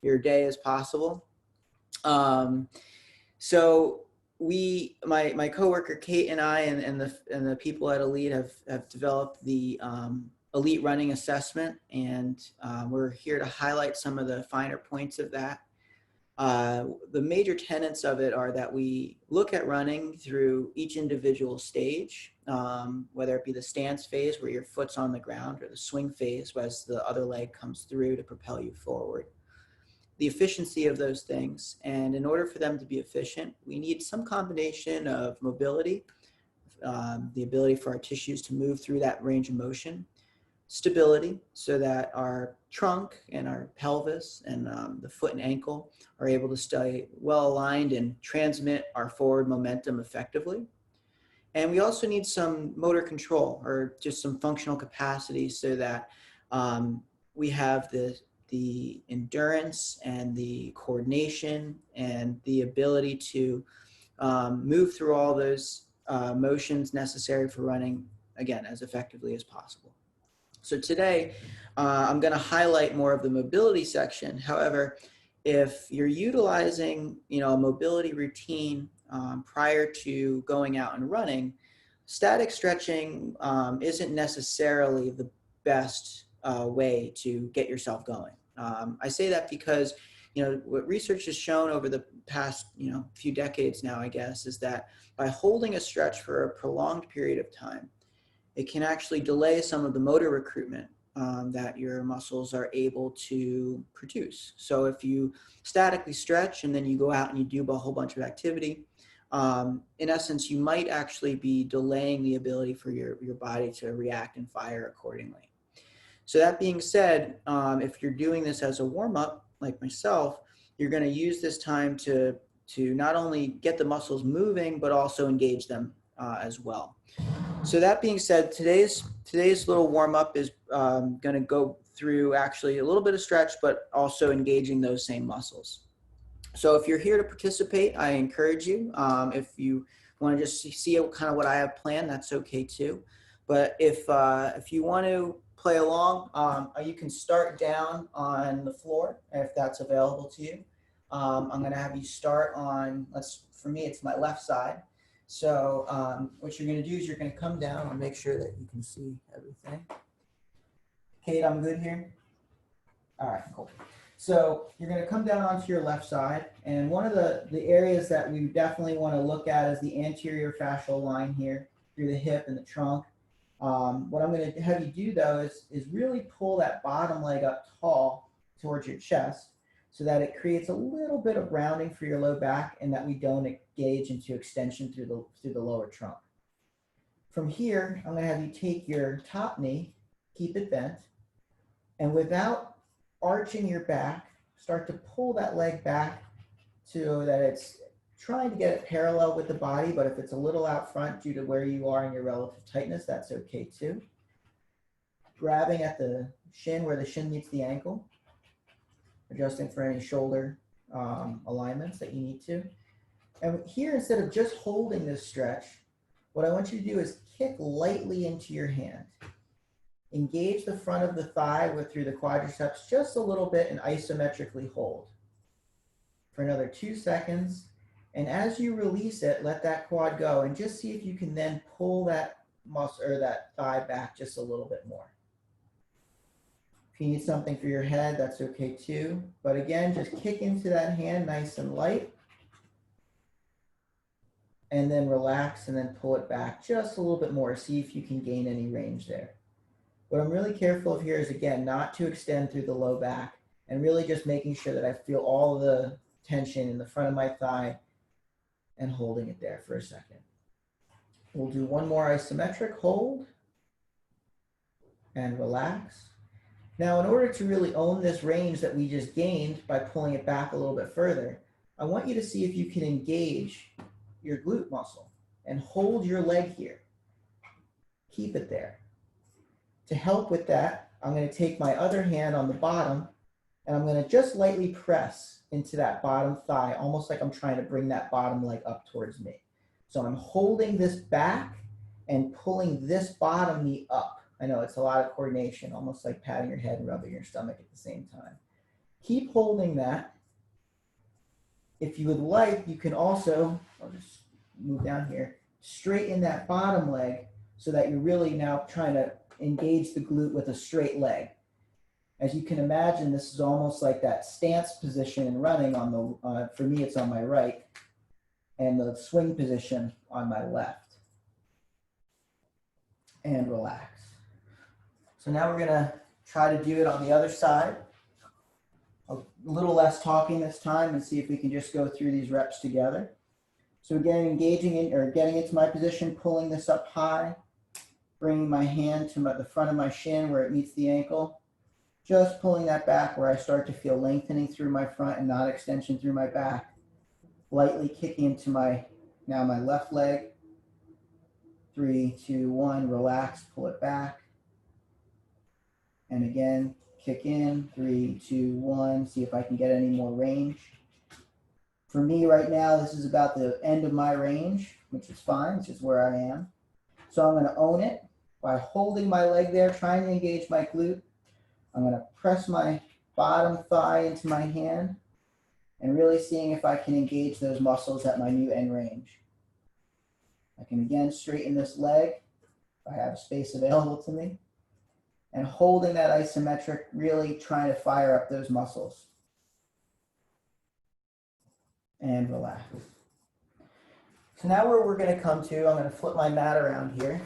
your day as possible. So my coworker Kate and I and the people at Elite have developed the Elite Running Assessment, and we're here to highlight some of the finer points of that. The major tenets of it are that we look at running through each individual stage, whether it be the stance phase where your foot's on the ground, or the swing phase as the other leg comes through to propel you forward. The efficiency of those things, and in order for them to be efficient, we need some combination of mobility, the ability for our tissues to move through that range of motion, stability, so that our trunk and our pelvis and the foot and ankle are able to stay well aligned and transmit our forward momentum effectively. And we also need some motor control, or just some functional capacity, so that we have the endurance and the coordination and the ability to move through all those motions necessary for running, again, as effectively as possible. So today, I'm going to highlight more of the mobility section. However, if you're utilizing, a mobility routine prior to going out and running, static stretching isn't necessarily the best way to get yourself going. I say that because, what research has shown over the past, few decades now, I guess, is that by holding a stretch for a prolonged period of time, it can actually delay some of the motor recruitment that your muscles are able to produce. So if you statically stretch and then you go out and you do a whole bunch of activity, in essence, you might actually be delaying the ability for your body to react and fire accordingly. So that being said, if you're doing this as a warm-up, like myself, you're going to use this time to not only get the muscles moving, but also engage them as well. So that being said, today's little warm-up is going to go through actually a little bit of stretch, but also engaging those same muscles. So if you're here to participate, I encourage you. If you want to just see kind of what I have planned, that's okay too. But if you want to play along, you can start down on the floor if that's available to you. I'm going to have you start on, for me, it's my left side. So what you're going to do is you're going to come down and make sure that you can see everything. Kate, I'm good here? All right, cool. So you're going to come down onto your left side, and one of the areas that we definitely want to look at is the anterior fascial line here through the hip and the trunk. What I'm going to have you do, though, is really pull that bottom leg up tall towards your chest so that it creates a little bit of rounding for your low back and that we don't engage into extension through the lower trunk. From here, I'm going to have you take your top knee, keep it bent, and without arching your back, start to pull that leg back so that it's trying to get it parallel with the body, but if it's a little out front due to where you are in your relative tightness, that's okay too. Grabbing at the shin where the shin meets the ankle, adjusting for any shoulder alignments that you need to. And here, instead of just holding this stretch, what I want you to do is kick lightly into your hand. Engage the front of the thigh through the quadriceps just a little bit and isometrically hold for another 2 seconds. And as you release it, let that quad go and just see if you can then pull that muscle or that thigh back just a little bit more. If you need something for your head, that's okay too. But again, just kick into that hand nice and light. And then relax and then pull it back just a little bit more. See if you can gain any range there. What I'm really careful of here is, again, not to extend through the low back and really just making sure that I feel all of the tension in the front of my thigh and holding it there for a second. We'll do one more isometric hold and relax. Now, in order to really own this range that we just gained by pulling it back a little bit further, I want you to see if you can engage your glute muscle and hold your leg here. Keep it there. To help with that, I'm going to take my other hand on the bottom and I'm going to just lightly press into that bottom thigh, almost like I'm trying to bring that bottom leg up towards me. So I'm holding this back and pulling this bottom knee up. I know it's a lot of coordination, almost like patting your head and rubbing your stomach at the same time. Keep holding that. If you would like, you can also, I'll just move down here, straighten that bottom leg so that you're really now trying to engage the glute with a straight leg. As you can imagine, this is almost like that stance position in running on the, for me, it's on my right, and the swing position on my left. And relax. So now we're gonna try to do it on the other side. A little less talking this time and see if we can just go through these reps together. So again, engaging in or getting into my position, pulling this up high, bringing my hand to the front of my shin where it meets the ankle, just pulling that back where I start to feel lengthening through my front and not extension through my back, lightly kicking into now my left leg. 3, 2, 1, relax, pull it back. And again, kick in, 3, 2, 1, see if I can get any more range. For me right now, this is about the end of my range, which is fine, it's just where I am. So I'm gonna own it by holding my leg there, trying to engage my glute. I'm gonna press my bottom thigh into my hand and really seeing if I can engage those muscles at my new end range. I can again straighten this leg if I have space available to me. And holding that isometric, really trying to fire up those muscles. And relax. So now where we're going to come to, I'm going to flip my mat around here.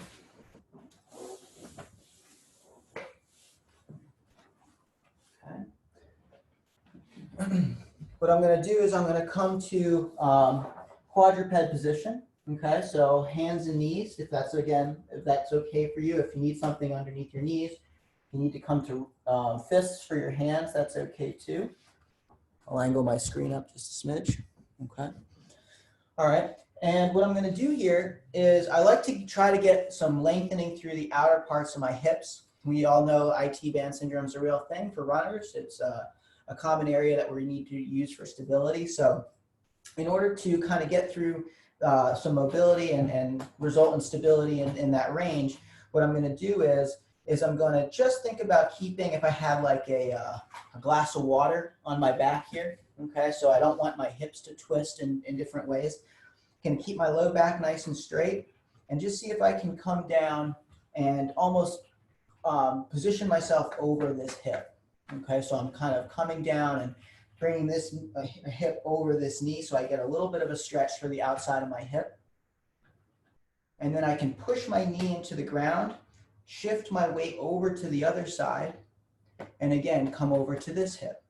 Okay. What I'm going to do is I'm going to come to quadruped position. Okay, so hands and knees, if that's okay for you. If you need something underneath your knees, you need to come to fists for your hands, that's okay too. I'll angle my screen up just a smidge. Okay. All right. And what I'm going to do here is I like to try to get some lengthening through the outer parts of my hips. We all know IT band syndrome is a real thing for runners. It's a common area that we need to use for stability. So in order to kind of get through some mobility and result in stability in that range, what I'm going to do is I'm going to just think about keeping, if I have like a glass of water on my back here, okay, so I don't want my hips to twist in different ways. Can keep my low back nice and straight and just see if I can come down and almost position myself over this hip. Okay, so I'm kind of coming down and bringing this hip over this knee so I get a little bit of a stretch for the outside of my hip. And then I can push my knee into the ground, shift my weight over to the other side, and again, come over to this hip.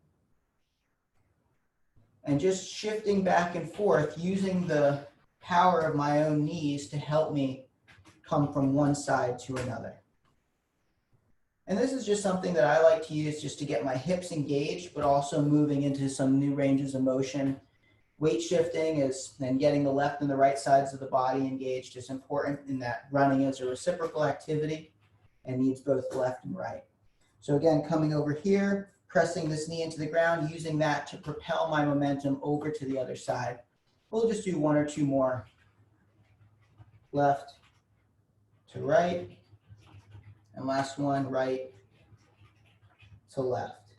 And just shifting back and forth using the power of my own knees to help me come from one side to another. And this is just something that I like to use just to get my hips engaged, but also moving into some new ranges of motion. Weight shifting and getting the left and the right sides of the body engaged is important in that running is a reciprocal activity and needs both left and right. So again, coming over here, pressing this knee into the ground, using that to propel my momentum over to the other side. We'll just do 1 or 2 more. Left to right. And last one, right to left.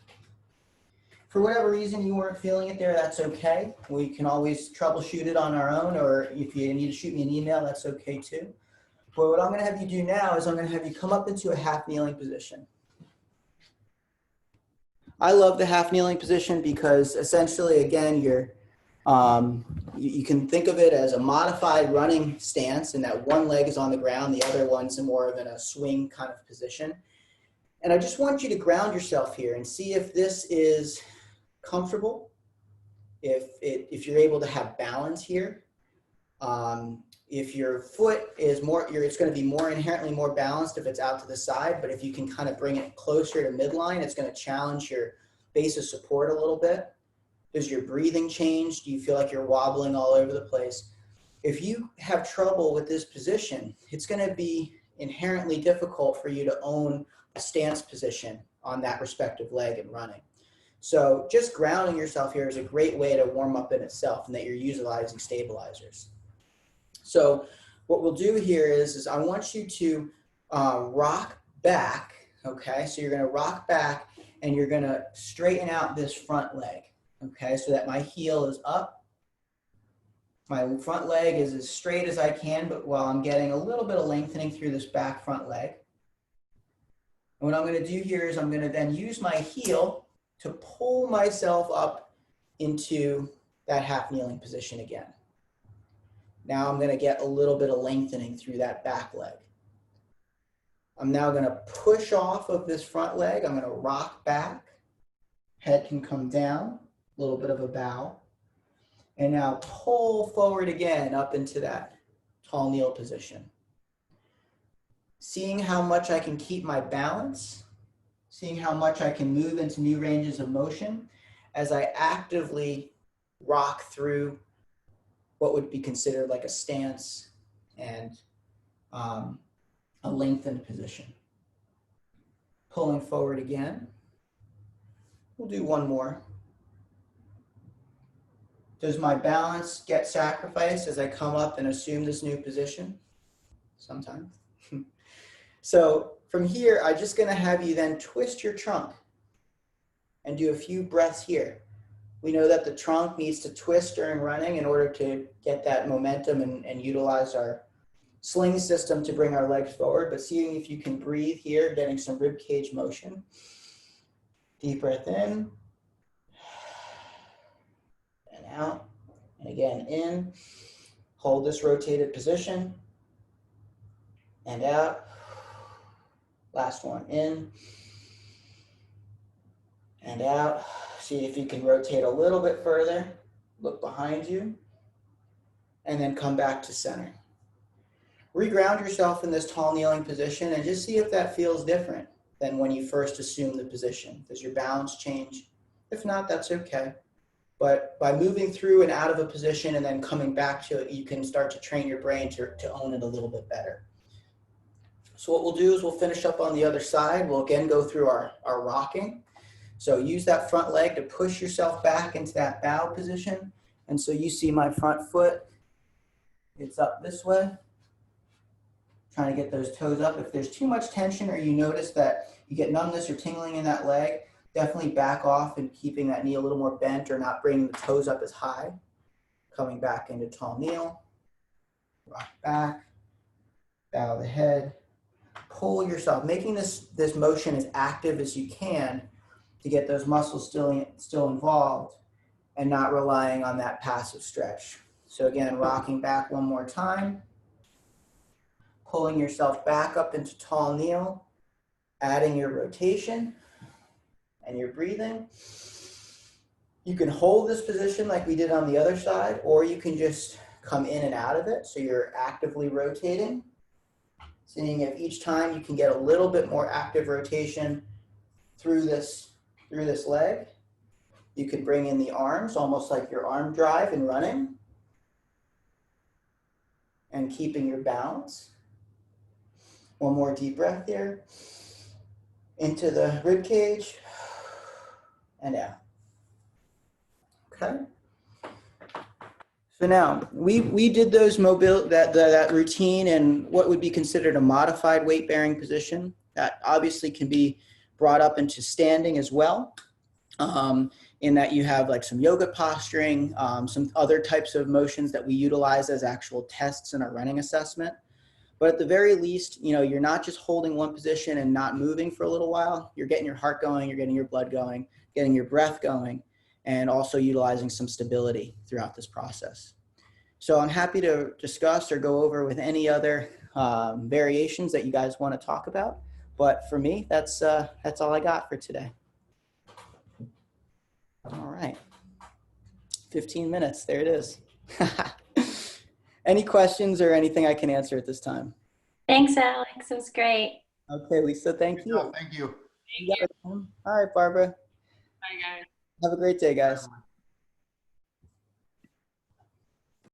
For whatever reason you weren't feeling it there, that's okay. We can always troubleshoot it on our own, or if you need to shoot me an email, that's okay too. But what I'm going to have you do now is I'm going to have you come up into a half kneeling position. I love the half kneeling position because essentially, again, you can think of it as a modified running stance in that one leg is on the ground, the other one's more of in a swing kind of position. And I just want you to ground yourself here and see if this is comfortable, if you're able to have balance here. If your foot is it's going to be inherently more balanced if it's out to the side, but if you can kind of bring it closer to midline, it's going to challenge your base of support a little bit. Does your breathing change? Do you feel like you're wobbling all over the place? If you have trouble with this position, it's going to be inherently difficult for you to own a stance position on that respective leg and running. So just grounding yourself here is a great way to warm up in itself and that you're utilizing stabilizers. So what we'll do here is I want you to rock back, okay? So you're going to rock back and you're gonna straighten out this front leg, okay? So that my heel is up. My front leg is as straight as I can, but while I'm getting a little bit of lengthening through this back front leg. And what I'm gonna do here is I'm gonna then use my heel to pull myself up into that half kneeling position again. Now I'm gonna get a little bit of lengthening through that back leg. I'm now gonna push off of this front leg. I'm gonna rock back. Head can come down, a little bit of a bow. And now pull forward again up into that tall kneel position. Seeing how much I can keep my balance, seeing how much I can move into new ranges of motion as I actively rock through what would be considered like a stance and a lengthened position. Pulling forward again. We'll do one more. Does my balance get sacrificed as I come up and assume this new position? Sometimes. So from here, I'm just gonna have you then twist your trunk and do a few breaths here. We know that the trunk needs to twist during running in order to get that momentum and utilize our sling system to bring our legs forward, but seeing if you can breathe here, getting some rib cage motion. Deep breath in and out, and again in. Hold this rotated position and out. Last one, in and out. See if you can rotate a little bit further. Look behind you and then come back to center. Reground yourself in this tall kneeling position and just see if that feels different than when you first assumed the position. Does your balance change? If not, that's okay. But by moving through and out of a position and then coming back to it, you can start to train your brain to own it a little bit better. So what we'll do is we'll finish up on the other side. We'll again go through our rocking. So use that front leg to push yourself back into that bow position. And so you see my front foot, it's up this way. Trying to get those toes up. If there's too much tension or you notice that you get numbness or tingling in that leg, definitely back off and keeping that knee a little more bent or not bringing the toes up as high. Coming back into tall kneel, rock back, bow the head, pull yourself, making this motion as active as you can to get those muscles still involved and not relying on that passive stretch. So again, rocking back one more time, pulling yourself back up into tall kneel, adding your rotation and your breathing. You can hold this position like we did on the other side, or you can just come in and out of it. So you're actively rotating, seeing if each time you can get a little bit more active rotation through this leg. You can bring in the arms, almost like your arm drive in running, and keeping your balance. One more deep breath here. Into the rib cage and out. Okay. So now we did those that routine in what would be considered a modified weight bearing position. That obviously can be brought up into standing as well. In that you have like some yoga posturing, some other types of motions that we utilize as actual tests in our running assessment. But at the very least, you know, you're not just holding one position and not moving for a little while. You're getting your heart going, you're getting your blood going, getting your breath going, and also utilizing some stability throughout this process. So I'm happy to discuss or go over with any other variations that you guys want to talk about. But for me, that's all I got for today. All right, 15 minutes, there it is. Any questions or anything I can answer at this time? Thanks, Alex. It was great. Okay, Lisa, thank you. Thank you. Thank you. All right, Barbara. Bye, guys. Have a great day, guys.